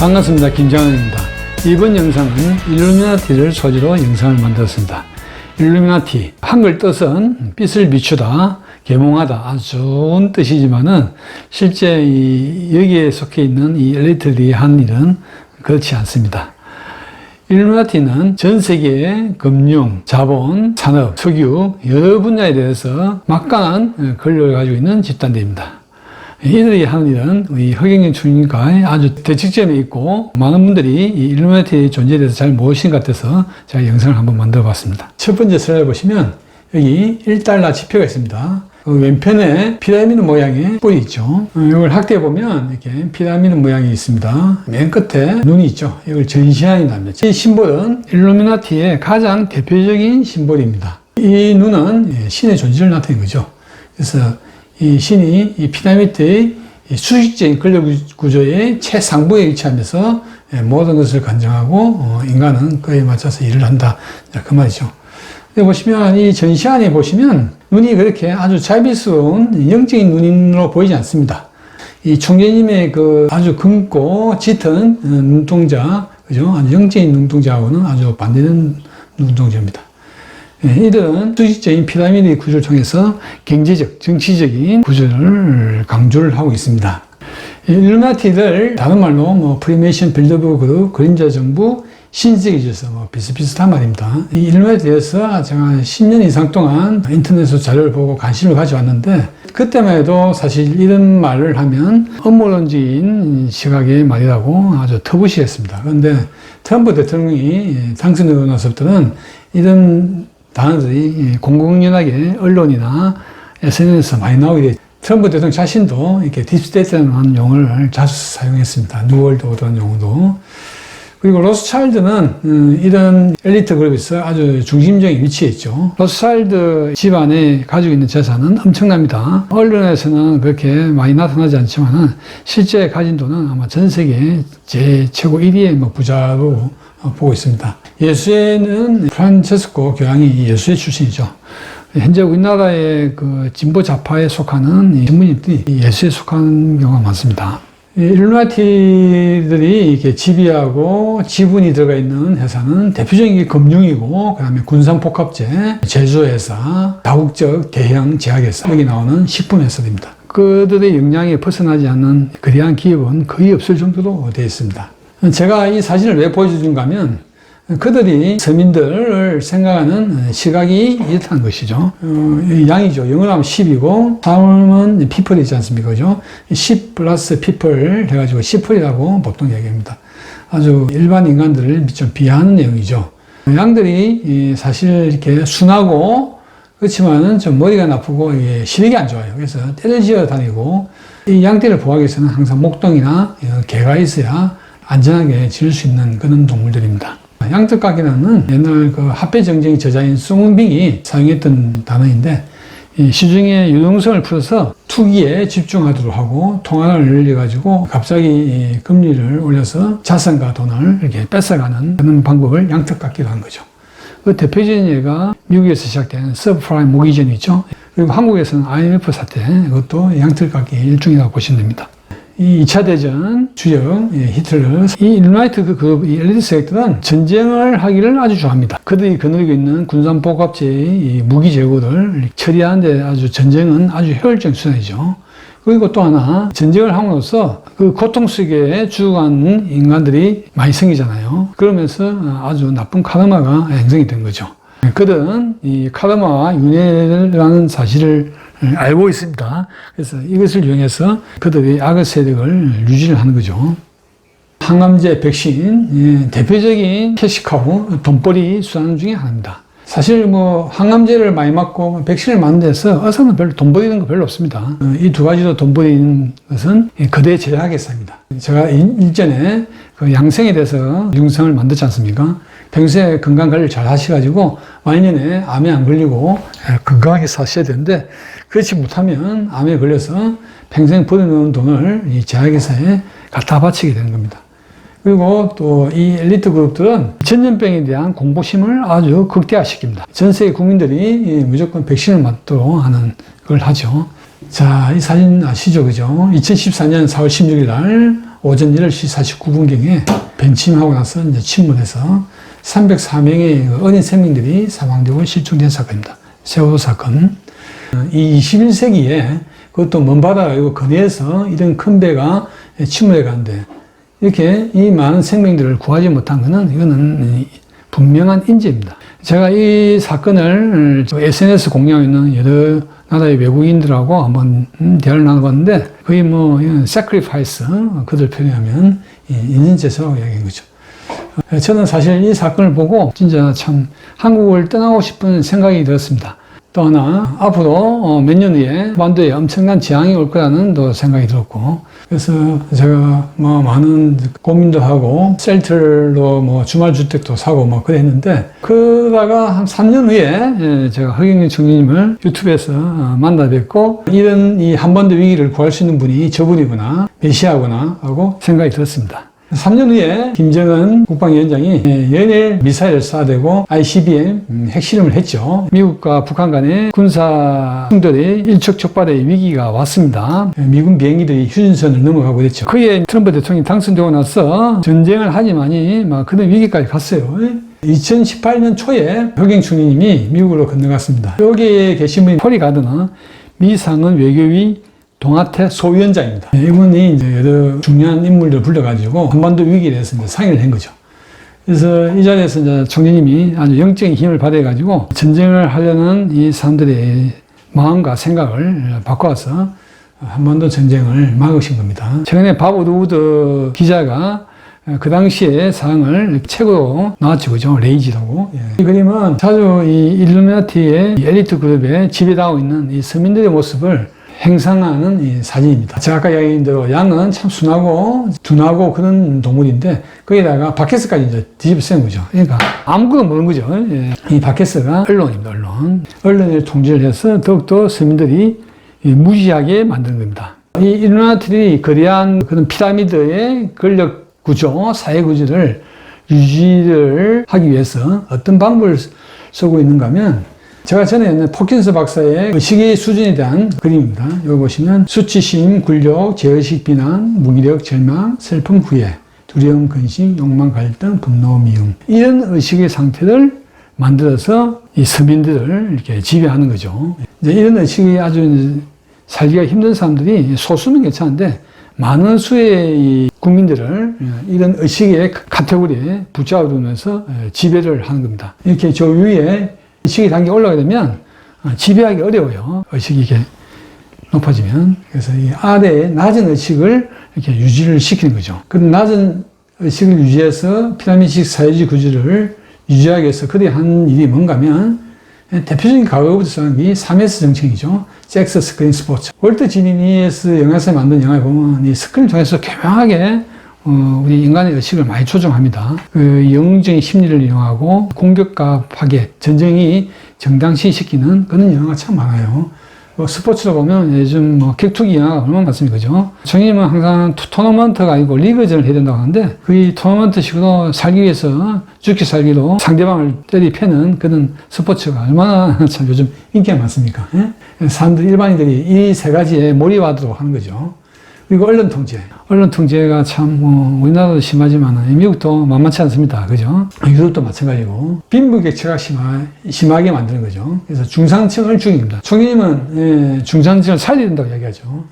반갑습니다. 김장은입니다. 이번 영상은 일루미나티를 소재로 영상을 만들었습니다. 일루미나티, 한글 뜻은 빛을 비추다, 계몽하다, 아주 좋은 뜻이지만은 실제 여기에 속해 있는 이 엘리트들이 한 일은 그렇지 않습니다. 일루미나티는 전 세계의 금융, 자본, 산업, 석유 여러 분야에 대해서 막강한 권력을 가지고 있는 집단들입니다. 이들이 하는 일은 이 허경영 총리가 아주 대측점에 있고 많은 분들이 이 일루미나티의 존재에 대해서 잘 모르시는 것 같아서 제가 영상을 한번 만들어 봤습니다. 첫 번째 슬라이드 보시면 여기 1달러 지표가 있습니다. 왼편에 피라미드 모양의 뿔이 있죠. 이걸 확대해 보면 이렇게 피라미드 모양이 있습니다. 맨 끝에 눈이 있죠. 이걸 전시안이라고 합니다. 이 심볼은 일루미나티의 가장 대표적인 심볼입니다. 이 눈은 신의 존재를 나타내는 거죠. 그래서 이 신이 이 피라미드의 수직적인 권력 구조의 최상부에 위치하면서 모든 것을 관장하고 인간은 그에 맞춰서 일을 한다. 그 말이죠. 여기 보시면 이 전시안에 보시면 눈이 그렇게 아주 자비스러운 영적인 눈으로 보이지 않습니다. 이 총재님의 그 아주 굵고 짙은 눈동자, 그죠? 아주 영적인 눈동자하고는 아주 반대되는 눈동자입니다. 이들은 수직적인 피라미드 구조를 통해서 경제적, 정치적인 구조를 강조를 하고 있습니다. 일루미나티를 다른 말로 프리메이션 빌더브 그룹, 그림자 정부, 신세계 질서 비슷비슷한 말입니다. 이 일루미나티에 대해서 제가 10년 이상 동안 인터넷에서 자료를 보고 관심을 가져왔는데 그때만 해도 사실 이런 말을 하면 음모론적인 시각의 말이라고 아주 터부시했습니다. 그런데 트럼프 대통령이 당선되고 나서부터는 이런 단어들이 공공연하게 언론이나 SNS에서 많이 나오게 됐죠. 트럼프 대통령 자신도 이렇게 딥스테이트라는 용어를 자주 사용했습니다. 뉴월드 오더라는 용어도. 그리고 로스차일드는 이런 엘리트 그룹에서 아주 중심적인 위치에 있죠. 로스차일드 집안에 가지고 있는 재산은 엄청납니다. 언론에서는 그렇게 많이 나타나지 않지만 실제 가진 돈은 아마 전 세계 최고 1위의 부자로 보고 있습니다. 예수회는 프란체스코 교황이 예수회 출신이죠. 현재 우리나라의 그 진보 좌파에 속하는 신부님들이 예수에 속하는 경우가 많습니다. 일루미나티들이 이렇게 지배하고 지분이 들어가 있는 회사는 대표적인 게 금융이고, 그 다음에 군산복합재, 제조회사, 다국적 대형 제약회사, 여기 나오는 식품회사입니다. 그들의 영향에 벗어나지 않는 그러한 기업은 거의 없을 정도로 되어 있습니다. 제가 이 사진을 왜 보여주는가 하면 그들이 서민들을 생각하는 시각이 이렇다는 것이죠. 양이죠. 영어로 하면 10이고, 삶은 people이지 않습니까? 그죠? 10 플러스 people 해가지고 10펄이라고 보통 얘기합니다. 아주 일반 인간들을 좀 비하하는 내용이죠. 양들이 사실 이렇게 순하고, 그렇지만은 좀 머리가 나쁘고, 시력이 안 좋아요. 그래서 때려지어 다니고, 이 양떼를 보호하기 위해서는 항상 목동이나 개가 있어야 안전하게 지낼 수 있는 그런 동물들입니다. 양떡각이라는 옛날 그 합배 정쟁의 저자인 숭빙이 사용했던 단어인데, 시중의 유동성을 풀어서 투기에 집중하도록 하고 통화를 늘려가지고 갑자기 금리를 올려서 자산과 돈을 이렇게 뺏어가는 그런 방법을 양떡깎기로 한 거죠. 그 대표적인 예가 미국에서 시작된 서브프라임 모기전이 있죠. 그리고 한국에서는 IMF 사태, 그것도 양떡깎기 일종이라고 보시면 됩니다. 이 2차 대전 주역 히틀러, 이 일루미나티 그룹, 이 엘리트 세력들은 전쟁을 하기를 아주 좋아합니다. 그들이 거느리고 있는 군산복합재의 무기 재고를 처리하는데 아주 전쟁은 아주 효율적인 수단이죠. 그리고 또 하나, 전쟁을 함으로써 그 고통 속에 죽어가는 인간들이 많이 생기잖아요. 그러면서 아주 나쁜 카르마가 형성이 된 거죠. 그들은 이 카르마와 윤회라는 사실을 알고 있습니다. 그래서 이것을 이용해서 그들의 악의 세력을 유지를 하는 거죠. 항암제, 백신, 대표적인 캐시카우, 돈벌이 수단 중에 하나입니다. 사실 항암제를 많이 맞고 백신을 맞는 데서 어서는 별로 돈 버리는 거 별로 없습니다. 이 두 가지로 돈 버리는 것은 거대 제약회사입니다. 제가 일전에 그 양생에 대해서 영상을 만들지 않습니까? 평소에 건강관리를 잘 하셔가지고 말년에 암에 안 걸리고 건강하게 사셔야 되는데, 그렇지 못하면 암에 걸려서 평생 버려놓은 돈을 이 제약회사에 갖다 바치게 되는 겁니다. 그리고 또 이 엘리트 그룹들은 전염병에 대한 공포심을 아주 극대화시킵니다. 전 세계 국민들이 무조건 백신을 맞도록 하는 걸 하죠. 자, 이 사진 아시죠? 그죠? 2014년 4월 16일 날 오전 10시 49분경에 ben침하고 나서 이제 침몰해서 304명의 어린 생명들이 사망되고 실종된 사건입니다. 세월호 사건. 이 21세기에 그것도 먼 바다 거리에서 이런 큰 배가 침몰해 가는데 이렇게 이 많은 생명들을 구하지 못한 것은 이거는 분명한 인재입니다. 제가 이 사건을 SNS 공유하고 있는 여러 나라의 외국인들하고 한번 대화를 나눠봤는데 거의 뭐 sacrifice 그들 표현하면 인신제사라고 이야기한 거죠. 저는 사실 이 사건을 보고 진짜 참 한국을 떠나고 싶은 생각이 들었습니다. 또 하나 앞으로 몇 년 후에 반도에 엄청난 재앙이 올 거라는 또 생각이 들었고 그래서 제가 뭐 많은 고민도 하고 셀터로 뭐 주말주택도 사고 뭐 그랬는데 그러다가 한 3년 후에 제가 허경영 총리님을 유튜브에서 만나 뵙고 이런 이 한반도 위기를 구할 수 있는 분이 저분이구나 메시아구나 하고 생각이 들었습니다. 3년 후에 김정은 국방위원장이 연일 미사일을 쏴대고 ICBM 핵실험을 했죠. 미국과 북한 간의 군사 충돌이 일촉즉발의 위기가 왔습니다. 미군 비행기들이 휴전선을 넘어가고 그랬죠. 그에 트럼프 대통령이 당선되고 나서 전쟁을 하지만이 막 그런 위기까지 갔어요. 2018년 초에 허경영 총리님이 미국으로 건너갔습니다. 여기에 계신 분이 폴리 가드너 미상은 외교위 동아태 소위원장입니다. 이분이 이제 여러 중요한 인물들 불러가지고 한반도 위기에 대해서 이제 상의를 한 거죠. 그래서 이 자리에서 이제 총리님이 아주 영적인 힘을 받아가지고 전쟁을 하려는 이 사람들의 마음과 생각을 바꿔서 한반도 전쟁을 막으신 겁니다. 최근에 밥 우드우드 기자가 그 당시의 사항을 책으로 나왔죠, 그죠? 레이지라고. 이 그림은 자주 이 일루미나티의 엘리트 그룹에 지배당하고 있는 이 서민들의 모습을 행상하는 이 사진입니다. 제가 아까 이야기한 대로 양은 참 순하고 둔하고 그런 동물인데 거기다가 바케스까지 이제 뒤집어 쓴 거죠. 그러니까 아무것도 모르는 거죠. 이 바케스가 언론입니다. 언론을 통제를 해서 더욱더 서민들이 무지하게 만드는 겁니다. 이 일루미나티들이 거대한 그런 피라미드의 권력 구조, 사회 구조를 유지를 하기 위해서 어떤 방법을 쓰고 있는가 하면 제가 전에 포킨스 박사의 의식의 수준에 대한 그림입니다. 여기 보시면 수치심, 굴욕, 제의식, 비난, 무기력, 절망, 슬픔, 후회, 두려움, 근심, 욕망, 갈등, 분노, 미움 이런 의식의 상태를 만들어서 이 서민들을 이렇게 지배하는 거죠. 이제 이런 의식이 아주 살기가 힘든 사람들이 소수면 괜찮은데 많은 수의 이 국민들을 이런 의식의 카테고리에 붙잡으면서 지배를 하는 겁니다. 이렇게 저 위에 의식의 단계가 올라가게 되면 지배하기 어려워요. 의식이 이렇게 높아지면. 그래서 이 아래에 낮은 의식을 이렇게 유지를 시키는 거죠. 그 낮은 의식을 유지해서 피라미드식 사회주의 구조를 유지하기 위해서 그들이 한 일이 뭔가 하면 대표적인 과거부터 시작한 게 3S 정책이죠. 섹스, 스크린, 스포츠. 월트 지니니에스 영화에서 만든 영화에 보면 이 스크린 통해서 교묘하게 우리 인간의 의식을 많이 조종합니다. 그 영웅적인 심리를 이용하고 공격과 파괴, 전쟁이 정당시시키는 그런 영화가 참 많아요. 스포츠로 보면 요즘 격투기 영화가 얼마나 많습니까? 그죠? 총님은 항상 토너먼트가 아니고 리그전을 해야 된다고 하는데 그 토너먼트 식으로 살기 위해서 죽기 살기로 상대방을 때리 패는 그런 스포츠가 얼마나 참 요즘 인기가 많습니까? 예? 사람들, 일반인들이 이 세 가지에 몰입하도록 하는 거죠. 그리고 언론 통제. 언론 통제가 참, 우리나라도 심하지만, 미국도 만만치 않습니다. 그죠? 유럽도 마찬가지고. 빈부격차가 심하게 만드는 거죠. 그래서 중상층을 죽입니다. 총리님은, 중상층을 살려야 된다고 이야기하죠.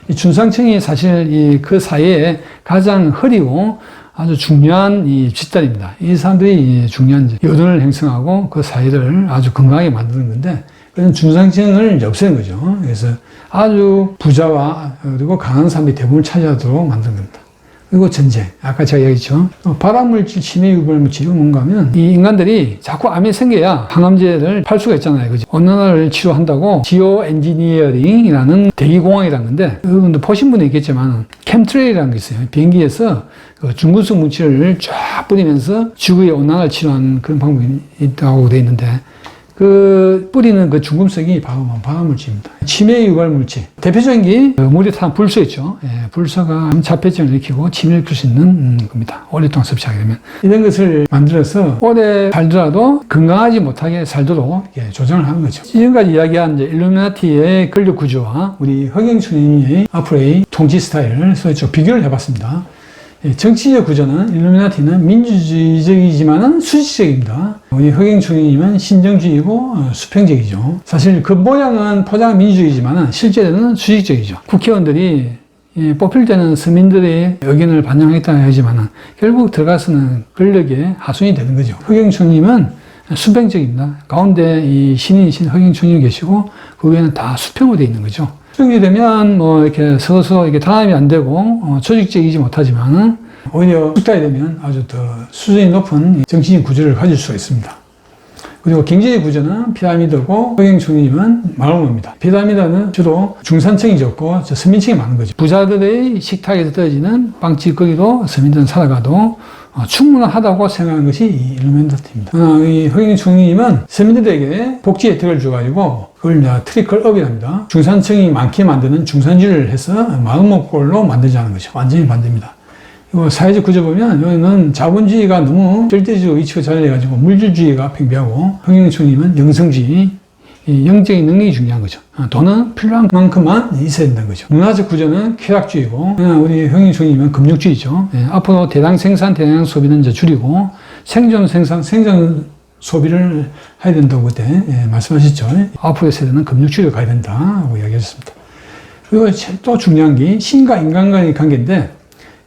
이 중상층이 사실 그 사회에 가장 흐리고 아주 중요한 이 집단입니다. 이 사람들이 중요한 여론을 형성하고 그 사회를 아주 건강하게 만드는 건데, 그런 중상층을 없애는 거죠. 그래서 아주 부자와 그리고 강한 사람이 대부분을 차지하도록 만드는 겁니다. 그리고 전쟁. 아까 제가 얘기했죠. 발암물질, 치매 유발물질이 뭔가 하면 이 인간들이 자꾸 암이 생겨야 항암제를 팔 수가 있잖아요. 그죠? 온난화를 치료한다고 지오 엔지니어링이라는 대기공학이라는 건데 여러분도 보신 분이 있겠지만 캠트레일이라는 게 있어요. 비행기에서 그 중금속 물질을 쫙 뿌리면서 지구의 온난화를 치료하는 그런 방법이 있다고 되어 있는데 그 뿌리는 그 중금속이 바로 발암물질입니다. 치매 유발 물질. 대표적인 게 물에 탄 불소 있죠. 예, 불소가 자폐증을 일으키고 치매를 일으킬 수 있는 겁니다. 오랫동안 섭취하게 되면. 이런 것을 만들어서 오래 살더라도 건강하지 못하게 살도록 조정을 하는 거죠. 지금까지 이야기한 이제 일루미나티의 권력 구조와 우리 허경춘의 앞으로의 통치 스타일을 서로 비교를 해봤습니다. 정치적 구조는 일루미나티는 민주주의적이지만은 수직적입니다. 우리 허경춘님은 신정주의고 수평적이죠. 사실 그 모양은 포장은 민주주의지만은 실제로는 수직적이죠. 국회의원들이 뽑힐 때는 서민들의 의견을 반영하겠다는 하지만은 결국 들어가서는 권력의 하순이 되는 거죠. 허경춘님은 수평적입니다. 가운데 이 신인이신 허경춘님이 계시고 그 위에는 다 수평으로 되어 있는 거죠. 수평이 되면 뭐 이렇게 서서 이렇게 단합이 안 되고 조직적이지 못하지만 오히려 숙달이 되면 아주 더 수준이 높은 정치적 구조를 가질 수가 있습니다. 그리고 경제적 구조는 피라미드고 허경춘님은 마름모입니다. 피라미드는 주로 중산층이 적고 서민층이 많은 거죠. 부자들의 식탁에서 떨어지는 빵집거리로 서민들은 살아가도 충분하다고 생각하는 것이 이 일루미나티입니다. 이 허경춘님은 서민들에게 복지 혜택을 줘가지고 그걸 트리클업이랍니다. 중산층이 많게 만드는 중산주의를 해서 마름모꼴로 만들자는 거죠. 완전히 반대입니다. 그리고 사회적 구조 보면 여기는 자본주의가 너무 절대적으로 위치가 잘 해가지고 물질주의가 팽배하고 허경춘님은 영성주의, 영적인 능력이 중요한 거죠. 돈은 필요한 만큼만 있어야 된다는 거죠. 문화적 구조는 쾌락주의고, 우리 허경춘님은 금융주의죠. 앞으로 대량 생산, 대량 소비는 이제 줄이고, 생존 생산, 생존 소비를 해야 된다고 그때 말씀하셨죠. 앞으로의 세대는 금융주의로 가야 된다고 이야기하셨습니다. 그리고 또 중요한 게 신과 인간 간의 관계인데,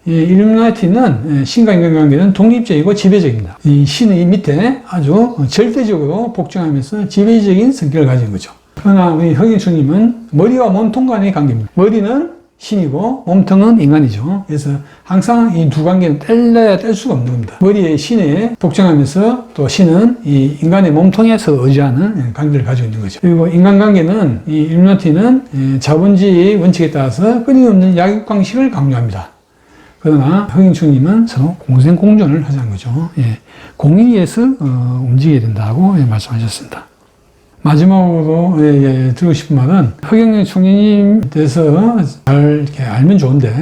일루미나티는 신과 인간관계는 독립적이고 지배적입니다. 이 신의 밑에 아주 절대적으로 복종하면서 지배적인 성격을 가진 거죠. 그러나 우리 허경춘님은 머리와 몸통 간의 관계입니다. 머리는 신이고 몸통은 인간이죠. 그래서 항상 이 두 관계는 뗄래야 뗄 수가 없는 겁니다. 머리의 신에 복종하면서 또 신은 이 인간의 몸통에서 의지하는 관계를 가지고 있는 거죠. 그리고 인간관계는 이 일루미나티는 자본주의 원칙에 따라서 끊임없는 약육강식을 강조합니다. 그러나 허경춘님은 서로 공생공존을 하자는 거죠. 공의에서 움직여야 된다고 말씀하셨습니다. 마지막으로 드리고 싶은 말은 허경춘님 대해서 잘 이렇게 알면 좋은데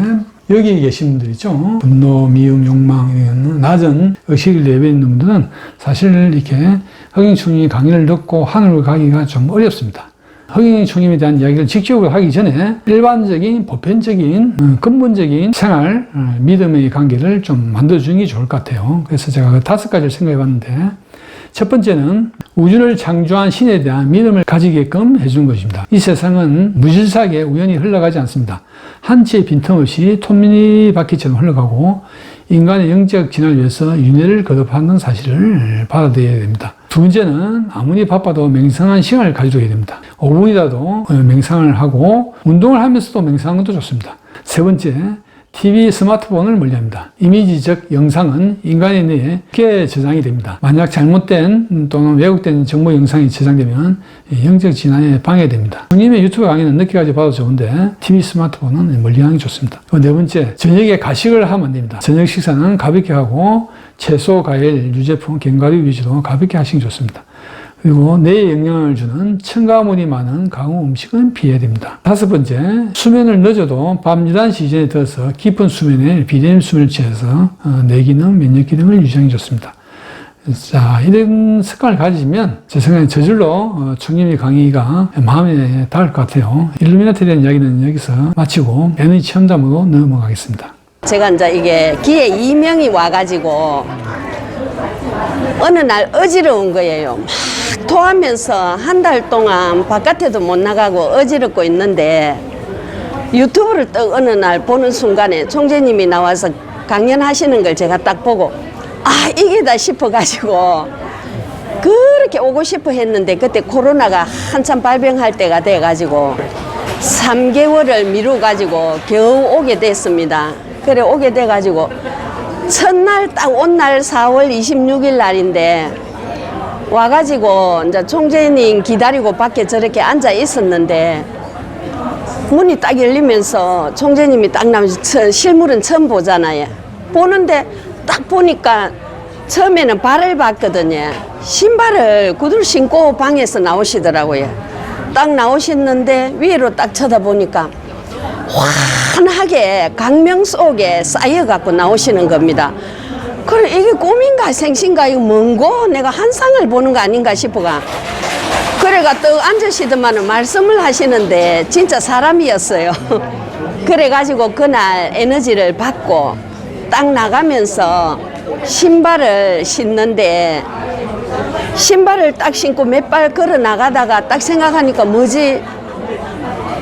여기 계신 분들 있죠. 분노, 미움, 욕망 이런 낮은 의식을 내뱉는 분들은 사실 이렇게 허경춘이 강의를 듣고 하늘을 가기가 좀 어렵습니다. 허경춘님에 대한 이야기를 직접으로 하기 전에 일반적인 보편적인 근본적인 생활 믿음의 관계를 좀 만들어주는 게 좋을 것 같아요. 그래서 제가 그 5가지를 생각해 봤는데 첫 번째는 우주를 창조한 신에 대한 믿음을 가지게끔 해주는 것입니다. 이 세상은 무질서하게 우연히 흘러가지 않습니다. 한치의 빈틈없이 톱니바퀴처럼 흘러가고 인간의 영적 진화를 위해서 윤회를 거듭하는 사실을 받아들여야 됩니다. 두 번째는 아무리 바빠도 맹상한 시간을 가지도록 해야 됩니다. 5분이라도 맹상을 하고 운동을 하면서도 맹상하는 것도 좋습니다. 세 번째, TV, 스마트폰을 멀리합니다. 이미지적 영상은 인간의 뇌에 쉽게 저장이 됩니다. 만약 잘못된 또는 왜곡된 정보 영상이 저장되면 영적 진화에 방해됩니다. 형님의 유튜브 강의는 늦게까지 봐도 좋은데 TV, 스마트폰은 멀리하는 게 좋습니다. 네 번째, 저녁에 가식을 하면 안 됩니다. 저녁 식사는 가볍게 하고 채소, 과일, 유제품, 견과류 위주로 가볍게 하시는 게 좋습니다. 그리고 뇌에 영향을 주는 첨가물이 많은 강호 음식은 피해야 됩니다. 5번째, 수면을 늦어도 밤 11시 이전에 들어서 깊은 수면에 비대면 수면을 취해서 뇌 기능, 면역 기능을 유지하는 게 좋습니다. 자, 이런 습관을 가지면 제 생각에 저절로 총님의 강의가 마음에 닿을 것 같아요. 일루미나티에 대한 이야기는 여기서 마치고 에너지 체험담으로 넘어가겠습니다. 제가 이제 이게 기에 이명이 와가지고 어느 날 어지러운 거예요. 막 토하면서 한 달 동안 바깥에도 못 나가고 어지럽고 있는데 유튜브를 딱 어느 날 보는 순간에 총재님이 나와서 강연하시는 걸 제가 딱 보고 아 이게다 싶어가지고 그렇게 오고 싶어 했는데 그때 코로나가 한참 발병할 때가 돼가지고 3개월을 미루가지고 겨우 오게 됐습니다. 그래 오게 돼가지고 첫날 딱 온 날 4월 26일 날인데 와가지고 이제 총재님 기다리고 밖에 저렇게 앉아 있었는데 문이 딱 열리면서 총재님이 딱 나오면서 실물은 처음 보잖아요. 보는데 딱 보니까 처음에는 발을 봤거든요. 신발을 구두를 신고 방에서 나오시더라고요. 딱 나오셨는데 위로 딱 쳐다보니까 환하게 강명 속에 쌓여갖고 나오시는 겁니다. 그래 이게 꿈인가 생신가 이거 뭔고 내가 한상을 보는 거 아닌가 싶어가 그래가 또 앉으시더만은 말씀을 하시는데 진짜 사람이었어요. 그래가지고 그날 에너지를 받고 딱 나가면서 신발을 신는데 신발을 딱 신고 몇 발 걸어 나가다가 딱 생각하니까 뭐지?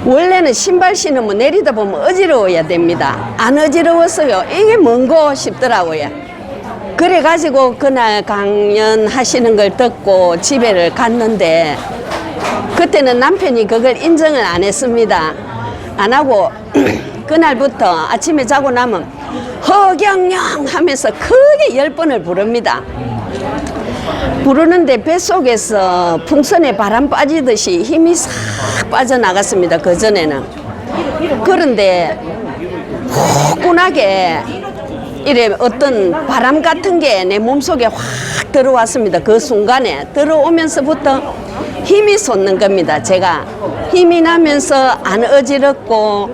원래는 신발 신으면 내리다 보면 어지러워야 됩니다. 안 어지러웠어요. 이게 뭔고 싶더라고요. 그래가지고 그날 강연하시는 걸 듣고 집에를 갔는데 그때는 남편이 그걸 인정을 안 했습니다. 안 하고 그날부터 아침에 자고 나면 허경영 하면서 크게 10번을 부릅니다. 부르는데 뱃속에서 풍선에 바람 빠지듯이 힘이 싹 빠져나갔습니다. 그전에는. 그런데 후끈하게 이래 어떤 바람 같은 게 내 몸속에 확 들어왔습니다. 그 순간에 들어오면서부터 힘이 솟는 겁니다. 제가 힘이 나면서 안 어지럽고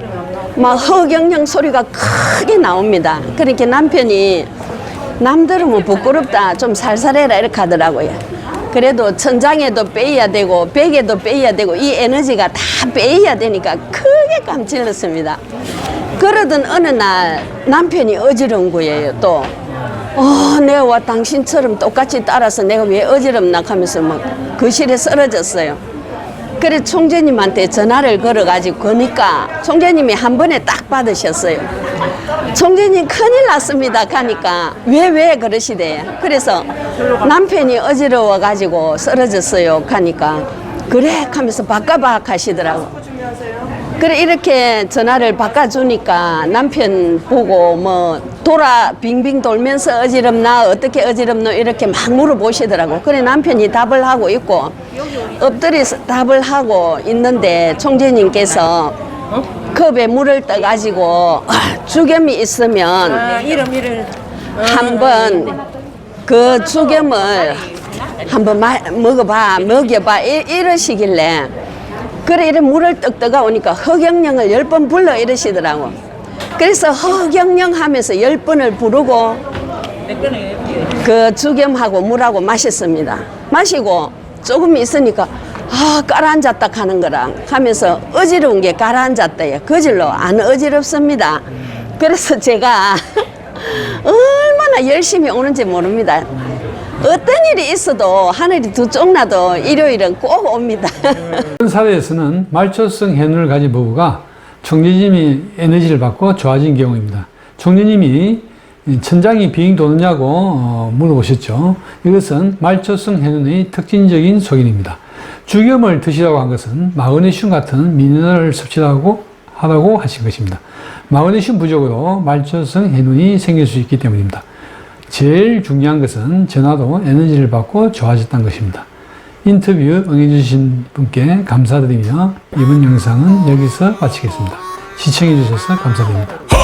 막 허경영 소리가 크게 나옵니다. 그러니까 남편이 남들은 뭐 부끄럽다 좀 살살해라 이렇게 하더라고요. 그래도 천장에도 빼야 되고 벽에도 빼야 되고 이 에너지가 다 빼야 되니까 크게 깜찔렀습니다. 그러던 어느 날 남편이 어지러운 거예요. 또 내가 와 당신처럼 똑같이 따라서 내가 왜 어지럽나 하면서 막 거실에 쓰러졌어요. 그래 총재님한테 전화를 걸어가지고 거니까 총재님이 한 번에 딱 받으셨어요. 총재님 큰일 났습니다 하니까 왜 그러시대요. 그래서 남편이 어지러워 가지고 쓰러졌어요 하니까 그래 하면서 바꿔봐 하시더라고. 그래 이렇게 전화를 바꿔주니까 남편 보고 뭐 돌아 빙빙 돌면서 어지럽나 어떻게 어지럽노 이렇게 막 물어보시더라고. 그래 남편이 답을 하고 있고 엎드려서 답을 하고 있는데 총재님께서 컵에 물을 떠가지고 죽염이 있으면 한번 그 죽염을 한번 먹어봐 이러시길래 그래 이래 물을 떡 떠가오니까 허경영을 10번 불러 이러시더라고. 그래서 허경영 하면서 10번을 부르고 그 죽염하고 물하고 마셨습니다. 마시고 조금 있으니까 가라앉았다 하는 거랑 하면서 어지러운 게 가라앉았대요. 거질로 안 어지럽습니다. 그래서 제가 얼마나 열심히 오는지 모릅니다. 어떤 일이 있어도 하늘이 두 쪽 나도 일요일은 꼭 옵니다. 이런 사례에서는 말초성 해눈을 가진 부부가 총재님이 에너지를 받고 좋아진 경우입니다. 총재님이 천장이 빙 도느냐고 물어보셨죠. 이것은 말초성 해눈의 특징적인 소견입니다. 죽염을 드시라고 한 것은 마그네슘 같은 미네랄을 섭취하고 하라고 하신 것입니다. 마그네슘 부족으로 말초성 해눈이 생길 수 있기 때문입니다. 제일 중요한 것은 전화도 에너지를 받고 좋아졌다는 것입니다. 인터뷰 응해주신 분께 감사드리며 이번 영상은 여기서 마치겠습니다. 시청해주셔서 감사드립니다.